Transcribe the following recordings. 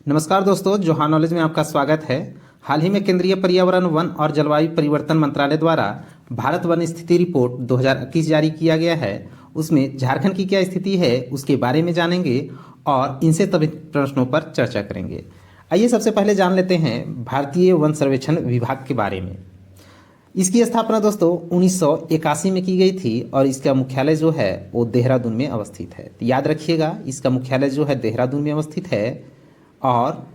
नमस्कार दोस्तों, जोहा नॉलेज में आपका स्वागत है। हाल ही में केंद्रीय पर्यावरण, वन और जलवायु परिवर्तन मंत्रालय द्वारा भारत वन स्थिति रिपोर्ट 2021 जारी किया गया है। उसमें झारखंड की क्या स्थिति है उसके बारे में जानेंगे और इनसे संबंधित प्रश्नों पर चर्चा करेंगे। आइए सबसे पहले जान लेते हैं भारतीय वन सर्वेक्षण विभाग के बारे में। इसकी स्थापना दोस्तों 1981 में की गई थी और इसका मुख्यालय जो है वो देहरादून में अवस्थित है। तो याद रखिएगा, इसका मुख्यालय जो है देहरादून में अवस्थित है और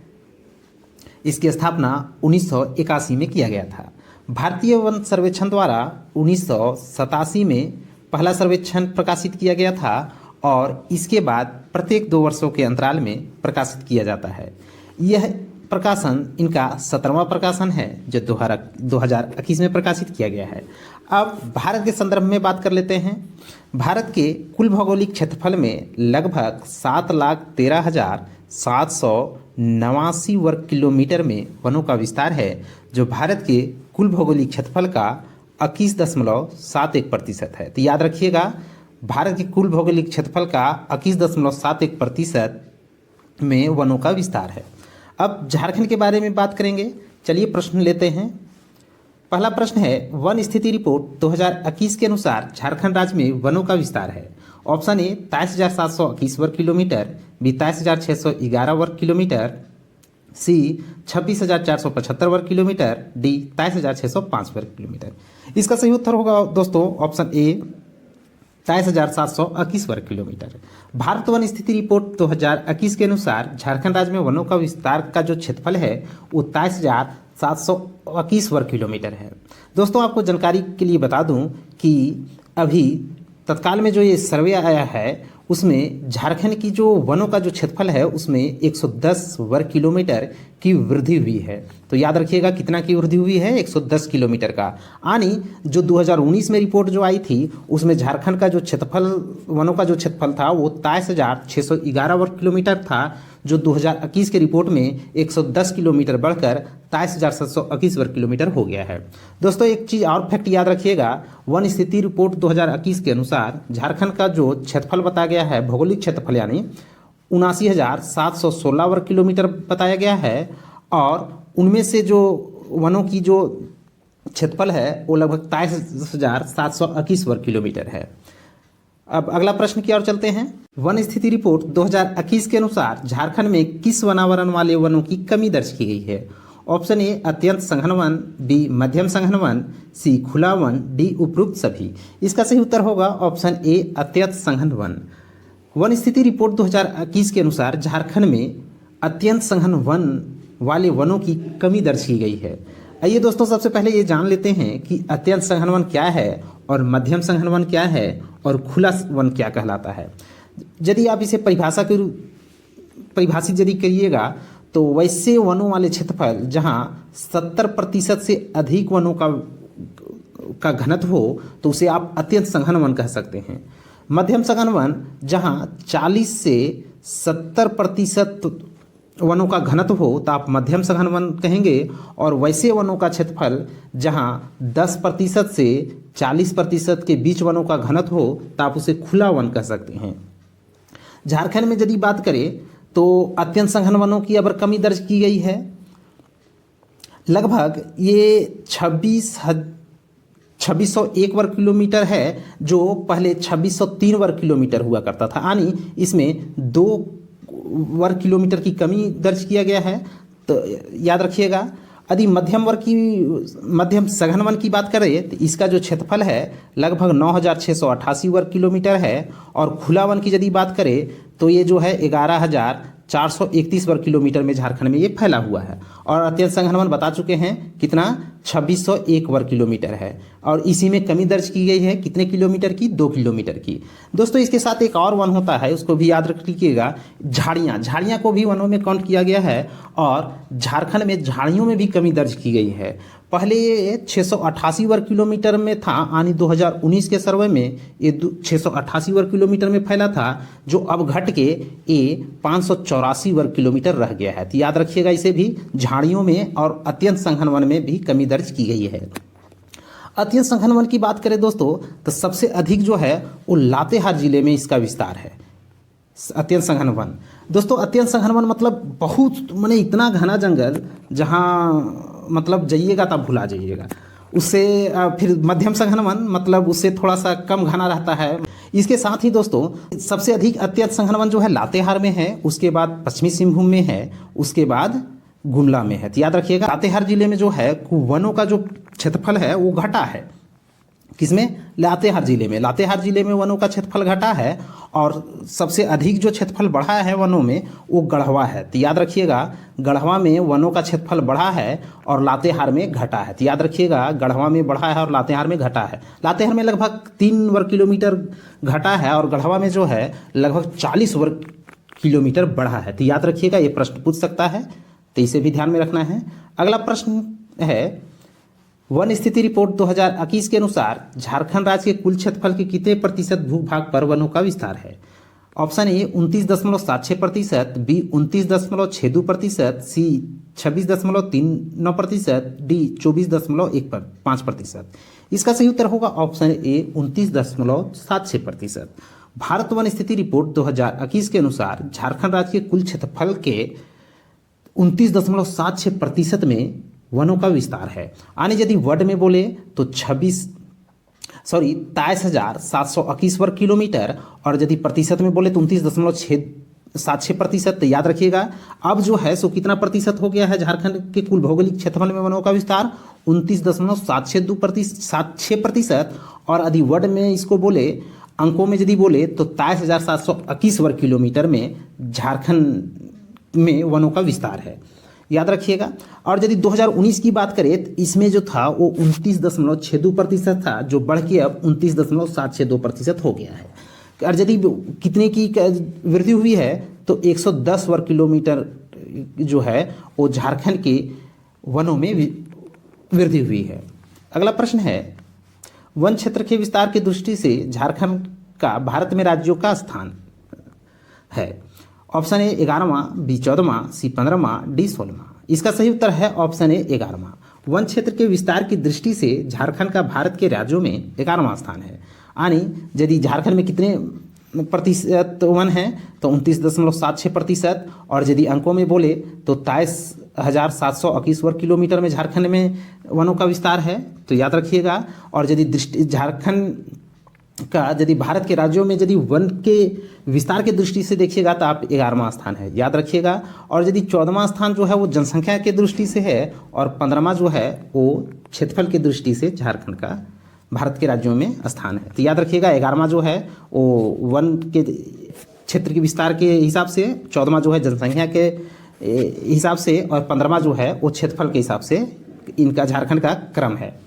इसकी स्थापना 1981 में किया गया था। भारतीय वन सर्वेक्षण द्वारा 1987 में पहला सर्वेक्षण प्रकाशित किया गया था और इसके बाद प्रत्येक 2 वर्षों के अंतराल में प्रकाशित किया जाता है। यह प्रकाशन इनका 17वां प्रकाशन है जो 2021 में प्रकाशित किया गया है। अब भारत के संदर्भ में बात कर लेते हैं। भारत के कुल भौगोलिक क्षेत्रफल में लगभग 7,13,789 वर्ग किलोमीटर में वनों का विस्तार है, जो भारत के कुल भौगोलिक क्षेत्रफल का 21.71% है। तो याद रखिएगा, भारत के कुल भौगोलिक क्षेत्रफल का 21.71% में वनों का विस्तार है। अब झारखंड के बारे में बात करेंगे। चलिए प्रश्न लेते हैं। पहला प्रश्न है, वन स्थिति रिपोर्ट 2021 के अनुसार झारखंड राज्य में वनों का विस्तार है। ऑप्शन ए 23,721 वर्ग किलोमीटर, बी 23,611 वर्ग किलोमीटर, सी 26,475 वर्ग किलोमीटर, डी 23,605 वर्ग किलोमीटर। इसका सही उत्तर होगा दोस्तों ऑप्शन ए 23,721 वर्ग किलोमीटर। भारत वन स्थिति रिपोर्ट 2021 के अनुसार झारखंड राज्य में वनों का विस्तार का जो क्षेत्रफल है वो 23,721 वर्ग किलोमीटर है। दोस्तों आपको जानकारी के लिए बता दूं कि अभी तत्काल में जो ये सर्वे आया है उसमें झारखंड की जो वनों का जो क्षेत्रफल है उसमें 110 वर्ग किलोमीटर की वृद्धि हुई है। तो याद रखिएगा कितना की वृद्धि हुई है, 110 किलोमीटर का। यानी जो 2019 में रिपोर्ट जो आई थी उसमें झारखंड का जो क्षेत्रफल, वनों का जो क्षेत्रफल था वो 23,611 वर्ग किलोमीटर था, जो 2021 के रिपोर्ट में 110 किलोमीटर बढ़कर 23,721 वर्ग किलोमीटर हो गया है। दोस्तों एक चीज़ और फैक्ट याद रखिएगा, वन स्थिति रिपोर्ट 2021 के अनुसार झारखंड का जो क्षेत्रफल बताया गया है, भौगोलिक क्षेत्रफल यानी 79,716 वर्ग किलोमीटर बताया गया है और उनमें से जो वनों की जो क्षेत्रफल है वो लगभग 23,721 वर्ग किलोमीटर है। अब अगला प्रश्न की ओर चलते हैं। वन स्थिति रिपोर्ट 2021 के अनुसार झारखंड में किस वनावरण वाले वनों की कमी दर्ज की गई है। ऑप्शन ए अत्यंत सघन वन, बी मध्यम सघन वन, सी खुला वन, डी उपरोक्त सभी। इसका सही उत्तर होगा ऑप्शन ए अत्यंत सघन वन। वन स्थिति रिपोर्ट 2021 के अनुसार झारखंड में अत्यंत सघन वन वाले वनों की कमी दर्ज की गई है। आइए दोस्तों सबसे पहले ये जान लेते हैं कि अत्यंत सघन वन क्या है और मध्यम सघन वन क्या है और खुला वन क्या कहलाता है। यदि आप इसे परिभाषित यदि करिएगा तो वैसे वनों वाले क्षेत्रफल जहां 70% से अधिक वनों का घनत्व हो तो उसे आप अत्यंत सघन वन कह सकते हैं। मध्यम सघन वन जहां 40 से 70% वनों का घनत्व हो तो आप मध्यम सघन वन कहेंगे और वैसे वनों का क्षेत्रफल जहां 10% से 40% के बीच वनों का घनत्व हो तो आप उसे खुला वन कह सकते हैं। झारखंड में यदि बात करें तो अत्यंत सघन वनों की अब कमी दर्ज की गई है। लगभग ये 2601 वर्ग किलोमीटर है, जो पहले 2603 वर्ग किलोमीटर हुआ करता था। यानी इसमें 2 वर्ग किलोमीटर की कमी दर्ज किया गया है। तो याद रखिएगा, यदि मध्यम सघन वन की बात करें तो इसका जो क्षेत्रफल है लगभग 9,688 वर्ग किलोमीटर है और खुला वन की यदि बात करें तो ये जो है 11,431 वर्ग किलोमीटर में झारखंड में ये फैला हुआ है। और अत्यंत सघन वन बता चुके हैं कितना, 2601 वर्ग किलोमीटर है और इसी में कमी दर्ज की गई है कितने किलोमीटर की, 2 किलोमीटर की। दोस्तों इसके साथ एक और वन होता है, उसको भी याद रख लीजिएगा, झाड़ियाँ को भी वनों में काउंट किया गया है और झारखंड में झाड़ियों में भी कमी दर्ज की गई है। पहले ये 688 वर्ग किलोमीटर में था, यानी 2019 के सर्वे में ये 688 वर्ग किलोमीटर में फैला था, जो अब घट के ये 584 वर्ग किलोमीटर रह गया है। तो याद रखिएगा इसे भी, झाड़ियों में और अत्यंत सघन वन में भी कमी दर्ज की गई है। अत्यंत सघन वन की बात करें दोस्तों तो सबसे अधिक जो है वो लातेहार जिले में इसका विस्तार है। अत्यंत सघन वन। दोस्तों अत्यंत सघन वन मतलब बहुत माने इतना घना जंगल जहाँ मतलब जाइएगा तब भुला जाइएगा। उससे फिर मध्यम सघन वन मतलब उससे थोड़ा सा कम घना रहता है। इसके साथ ही दोस्तों सबसे अधिक अत्यंत सघन वन जो है लातेहार में है, उसके बाद पश्चिमी सिंहभूम में है, उसके बाद गुमला में है। तो याद रखिएगा लातेहार जिले में जो है वनों का जो क्षेत्रफल है वो घटा है। किसमें? लातेहार जिले में। लातेहार जिले में वनों का क्षेत्रफल घटा है और सबसे अधिक जो क्षेत्रफल बढ़ा है वनों में वो गढ़वा है। तो याद रखिएगा गढ़वा में वनों का क्षेत्रफल बढ़ा है और लातेहार में घटा है। तो याद रखिएगा गढ़वा में बढ़ा है और लातेहार में घटा है। लातेहार में लगभग 3 वर्ग किलोमीटर घटा है और गढ़वा में जो है लगभग 40 वर्ग किलोमीटर बढ़ा है। तो याद रखिएगा ये प्रश्न पूछ सकता है, तो इसे भी ध्यान में रखना है। अगला प्रश्न है वन स्थिति रिपोर्ट 2021 के अनुसार झारखंड राज्य के कुल क्षेत्रफल के कितने प्रतिशत भूभाग पर वनों का विस्तार है? Option A 29.76%, B 29.62%, C 26.39%, D 24.15%। इसका सही उत्तर होगा ऑप्शन ए 29.76%। भारत वन स्थिति रिपोर्ट 2021 के अनुसार झारखंड राज्य के कुल क्षेत्रफल के 29.76% में वनों का विस्तार है। यानी यदि वर्ड में बोले तो 23,721 वर्ग किलोमीटर और यदि प्रतिशत में बोले तो 29.76%। तो याद रखिएगा अब जो है सो कितना प्रतिशत हो गया है झारखंड के कुल भौगोलिक क्षेत्रफल में वनों का विस्तार? 29.76%। और यदि वर्ड में इसको बोले अंकों में यदि बोले तो 23,721 वर्ग किलोमीटर में झारखंड में वनों का विस्तार है। याद रखिएगा। और यदि 2019 की बात करें तो इसमें जो था वो 29.62% था, जो बढ़ के अब 29.762% हो गया है। और यदि कितने की वृद्धि हुई है तो 110 वर्ग किलोमीटर जो है वो झारखंड के वनों में वृद्धि हुई है। अगला प्रश्न है वन क्षेत्र के विस्तार की दृष्टि से झारखंड का भारत में राज्यों का स्थान है। ऑप्शन ए 11वां, बी 14वां, सी 15वां, डी 16वां। इसका सही उत्तर है ऑप्शन ए 11वां। वन क्षेत्र के विस्तार की दृष्टि से झारखंड का भारत के राज्यों में 11वां स्थान है। यानी यदि झारखंड में कितने प्रतिशत वन है तो 29.76%। और यदि अंकों में बोले तो 23,721 वर्ग किलोमीटर में झारखंड में वनों का विस्तार है। तो याद रखिएगा। और यदि झारखंड का यदि भारत के राज्यों में यदि वन के विस्तार की दृष्टि से देखिएगा तो आप 11वां स्थान है, याद रखिएगा। और यदि 14वां स्थान जो है वो जनसंख्या के दृष्टि से है और 15वां जो है वो क्षेत्रफल की दृष्टि से झारखंड का भारत के राज्यों में स्थान है। तो याद रखिएगा 11वां जो है वो वन के क्षेत्र के विस्तार के हिसाब से, 14वां जो है जनसंख्या के हिसाब से और 15वां जो है वो क्षेत्रफल के हिसाब से इनका झारखंड का क्रम है।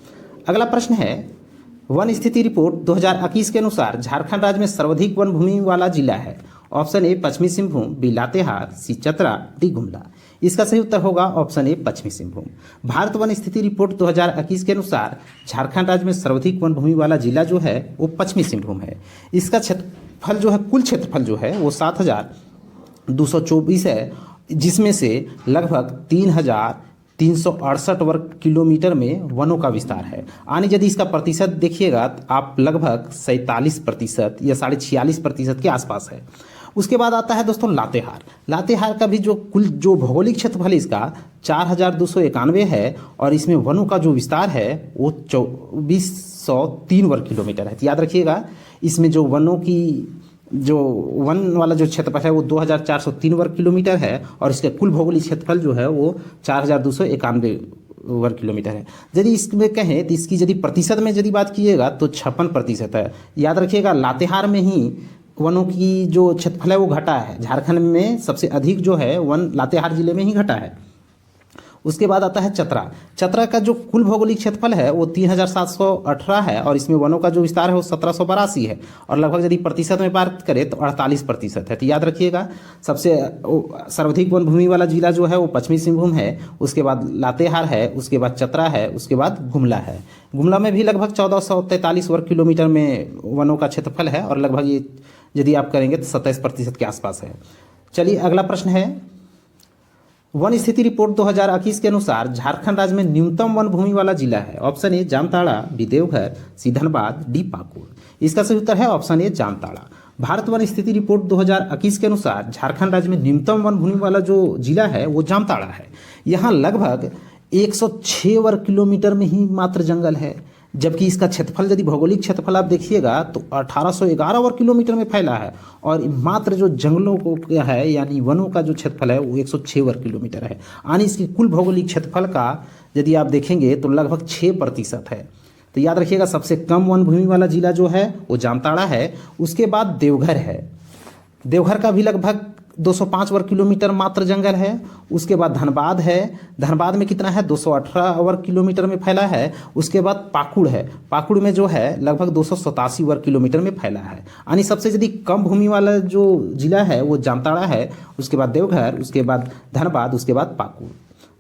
अगला प्रश्न है वन स्थिति रिपोर्ट 2021 के अनुसार झारखंड राज्य में सर्वाधिक वन भूमि वाला जिला है। ऑप्शन ए पश्चिमी सिंहभूम, बी लातेहार, सी चतरा, डी गुमला। इसका सही उत्तर होगा ऑप्शन ए पश्चिमी सिंहभूम। भारत वन स्थिति रिपोर्ट 2021 के अनुसार झारखंड राज्य में सर्वाधिक वन भूमि वाला जिला जो है वो पश्चिमी सिंहभूम है। इसका क्षेत्रफल जो है कुल क्षेत्रफल जो है वो 7,224 है, जिसमें से लगभग 3,368 वर्ग किलोमीटर में वनों का विस्तार है। यानी यदि इसका प्रतिशत देखिएगा तो आप लगभग 47% या 46% के आसपास है। उसके बाद आता है दोस्तों लातेहार। लातेहार का भी जो कुल जो भौगोलिक क्षेत्रफल इसका 4,291 है और इसमें वनों का जो विस्तार है वो 2,403 वर्ग किलोमीटर है। तो याद रखिएगा इसमें जो वनों की जो वन वाला जो क्षेत्रफल है वो 2,403 वर्ग किलोमीटर है और इसका कुल भौगोलिक क्षेत्रफल जो है वो 4,291 वर्ग किलोमीटर है। यदि इसमें कहें तो इसकी यदि प्रतिशत में यदि बात कीजिएगा तो 56% है। याद रखिएगा लातेहार में ही वनों की जो क्षेत्रफल है वो घटा है। झारखंड में सबसे अधिक जो है वन लातेहार जिले में ही घटा है। उसके बाद आता है चतरा। चतरा का जो कुल भौगोलिक क्षेत्रफल है वो 3,718 है और इसमें वनों का जो विस्तार है वो 1,782 है और लगभग यदि प्रतिशत में बात करें तो 48% है। तो याद रखिएगा सबसे सर्वाधिक वन भूमि वाला जिला जो है वो पश्चिमी सिंहभूम है, उसके बाद लातेहार है, उसके बाद चतरा है, उसके बाद गुमला है। गुमला में भी लगभग 1,443 वर्ग किलोमीटर में वनों का क्षेत्रफल है और लगभग ये यदि आप करेंगे तो 27% के आसपास है। चलिए अगला प्रश्न है वन स्थिति रिपोर्ट 2021 के अनुसार झारखंड राज्य में न्यूनतम वन भूमि वाला जिला है। Option A Jamtara, B Deoghar, C Dhanbad, D Pakur. इसका सही उत्तर है ऑप्शन ए जामताड़ा। भारत वन स्थिति रिपोर्ट 2021 के अनुसार झारखंड राज्य में न्यूनतम वन भूमि वाला जो जिला है वो जामताड़ा है। यहाँ लगभग 106 वर्ग किलोमीटर में ही मात्र जंगल है, जबकि इसका क्षेत्रफल यदि भौगोलिक क्षेत्रफल आप देखिएगा तो 1811 वर्ग किलोमीटर में फैला है, और मात्र जो जंगलों को क्या है यानी वनों का जो क्षेत्रफल है वो 106 वर्ग किलोमीटर है। यानी इसकी कुल भौगोलिक क्षेत्रफल का यदि आप देखेंगे तो लगभग 6% है। तो याद रखिएगा सबसे कम वन भूमि वाला जिला जो है वो जामताड़ा है। उसके बाद देवघर है। देवघर का भी लगभग 205 वर्ग किलोमीटर मात्र जंगल है। उसके बाद धनबाद है। धनबाद में कितना है 218 वर्ग किलोमीटर में फैला है। उसके बाद पाकुड़ है। पाकुड़ में जो है लगभग 287 वर्ग किलोमीटर में फैला है। यानी सबसे यदि कम भूमि वाला जो जिला है वो जामताड़ा है, उसके बाद देवघर, उसके बाद धनबाद, उसके बाद पाकुड़।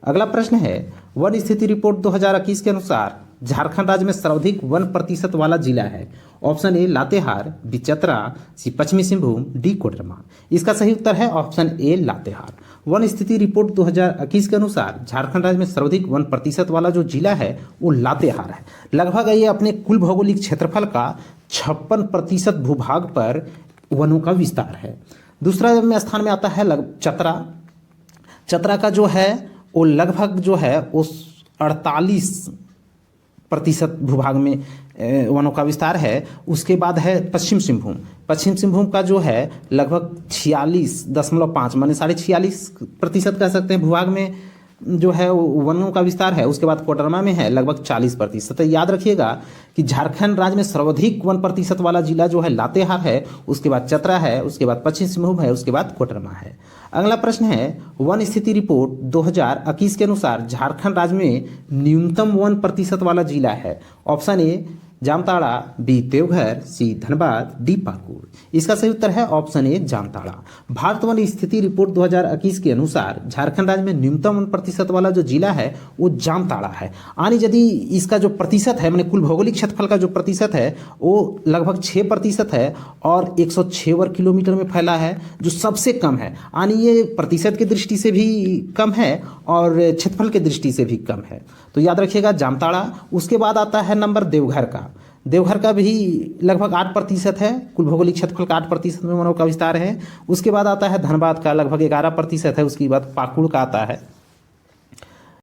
अगला प्रश्न है वन स्थिति रिपोर्ट 2021 के अनुसार झारखंड राज्य में सर्वाधिक वन प्रतिशत वाला जिला है। Option A Latehar, B Chatra, C पश्चिमी सिंहभूम, डी कोडरमा। इसका सही उत्तर है ऑप्शन ए लातेहार। वन स्थिति रिपोर्ट 2021 के अनुसार झारखंड राज्य में सर्वाधिक वन प्रतिशत वाला जो जिला है वो लातेहार है। लगभग ये अपने कुल भौगोलिक क्षेत्रफल का 56% भूभाग पर वनों का विस्तार है। दूसरा में स्थान में आता है चतरा। चतरा का जो है वो लगभग जो है वो 48% भूभाग में वनों का विस्तार है। उसके बाद है पश्चिम सिंहभूम। पश्चिम सिंहभूम का जो है लगभग 46.5 माने 46.5% कह सकते हैं भूभाग में जो है वनों का विस्तार है। उसके बाद कोडरमा में है लगभग 40%। तो याद रखिएगा कि झारखंड राज्य में सर्वाधिक वन प्रतिशत वाला जिला जो है लातेहार है, उसके बाद चतरा है, उसके बाद पश्चिम सिंहभूम है, उसके बाद कोडरमा है। अगला प्रश्न है वन स्थिति रिपोर्ट 2021 के अनुसार झारखंड राज्य में न्यूनतम वन प्रतिशत वाला जिला है। Option A Jamtara, B Deoghar, C Dhanbad, D Pakur. इसका सही उत्तर है ऑप्शन ए जामताड़ा। भारत वन स्थिति रिपोर्ट 2021 के अनुसार झारखंड राज्य में न्यूनतम वन प्रतिशत वाला जो जिला है वो जामताड़ा है। यानी यदि इसका जो प्रतिशत है मैंने कुल भौगोलिक क्षेत्रफल का जो प्रतिशत है वो लगभग 6% है और 106 वर्ग किलोमीटर में फैला है, जो सबसे कम है। यानी ये प्रतिशत की दृष्टि से भी कम है और क्षेत्रफल की दृष्टि से भी कम है। तो याद रखिएगा जामताड़ा। उसके बाद आता है नंबर देवघर का। देवघर का भी लगभग 8% है, कुल भौगोलिक क्षेत्रफल का 8% में वनों का विस्तार है। उसके बाद आता है धनबाद का लगभग 11% है। उसके बाद पाकुड़ का आता है